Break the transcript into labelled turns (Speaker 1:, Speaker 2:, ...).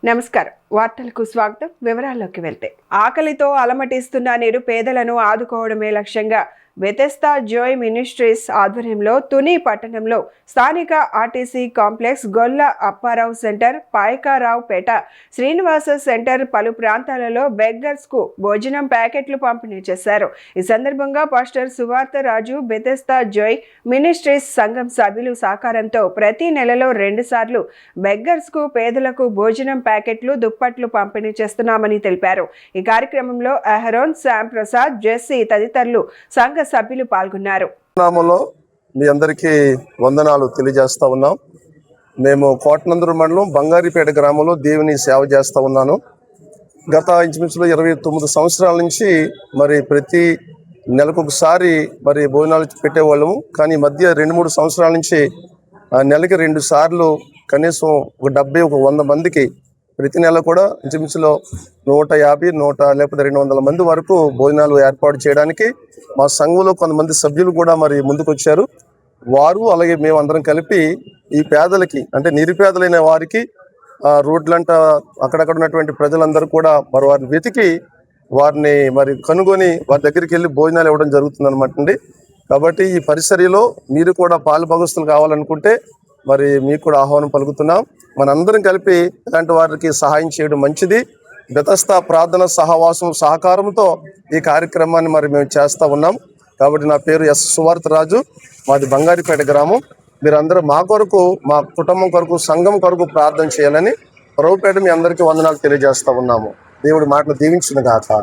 Speaker 1: నమస్కారం. వార్తలకు స్వాగతం. వివరాల్లోకి వెళ్తే, ఆకలితో అలమటిస్తున్న నిరుపేదలను ఆదుకోవడమే లక్ష్యంగా బెతెస్దా జోయ్ మినిస్ట్రీస్ ఆధ్వర్యంలో తుని పట్టణంలో స్థానిక ఆర్టీసీ కాంప్లెక్స్, గొల్ల అప్పారావు సెంటర్, పాయకారావు పేట, శ్రీనివాస సెంటర్ పలు ప్రాంతాలలో బెగ్గర్స్కు భోజనం ప్యాకెట్లు పంపిణీ చేశారు. ఈ సందర్భంగా పాస్టర్ సువార్త రాజు బెతెస్దా జోయ్ మినిస్ట్రీస్ సంఘం సభ్యులు సహకారంతో ప్రతి నెలలో 2 సార్లు బెగ్గర్స్కు పేదలకు భోజనం ప్యాకెట్లు, దుప్పట్లు పంపిణీ చేస్తున్నామని తెలిపారు. ఈ కార్యక్రమంలో అహరోన్, శ్యామ్ ప్రసాద్, జెస్సీ తదితరులు సంఘ సభ్యులు పాల్గొన్నారు.
Speaker 2: మీ అందరికీ వందనాలు తెలియజేస్తా ఉన్నాం. మేము కోటనందూరు మండలం బంగారిపేట గ్రామంలో దేవుని సేవ చేస్తూ ఉన్నాను. గత ఇంచుమించులో 29 సంవత్సరాల నుంచి మరి ప్రతి నెలకొకసారి మరి భోజనాలు పెట్టేవాళ్ళము. కానీ మధ్య 2-3 సంవత్సరాల నుంచి నెలకి 2 సార్లు కనీసం 70-100 మందికి ప్రతి నెల కూడా ఇంచుమించులో 150, 100 లేకపోతే 200 మంది వరకు భోజనాలు ఏర్పాటు చేయడానికి మా సంఘంలో కొంతమంది సభ్యులు కూడా మరి ముందుకు వచ్చారు. వారు అలాగే మేము అందరం కలిపి ఈ పేదలకి, అంటే నిరుపేదలైన వారికి రోడ్లంట అక్కడక్కడ ఉన్నటువంటి ప్రజలందరూ కూడా మరి వారిని వెతికి వారిని మరి కనుగొని వారి దగ్గరికి వెళ్ళి భోజనాలు ఇవ్వడం జరుగుతుంది అనమాట అండి. కాబట్టి ఈ పరిసరలో మీరు కూడా పాలు భాగస్తులు కావాలనుకుంటే మరి మీకు కూడా ఆహ్వానం పలుకుతున్నాం. మనందరం కలిపి ఇలాంటి వారికి సహాయం చేయడం మంచిది. బెతెస్దా ప్రార్థన సహవాసం సహకారంతో ఈ కార్యక్రమాన్ని మరి మేము చేస్తూ ఉన్నాం. కాబట్టి నా పేరు ఎస్ సువార్త రాజు, మాది బంగారిపేట గ్రామం. మీరందరూ మా కొరకు, మా కుటుంబం కొరకు, సంఘం కొరకు ప్రార్థన చేయాలని ప్రభుపేట మీ అందరికీ వందనాలు తెలియజేస్తూ ఉన్నాము. దేవుడి మాటలు దీవించును గాక.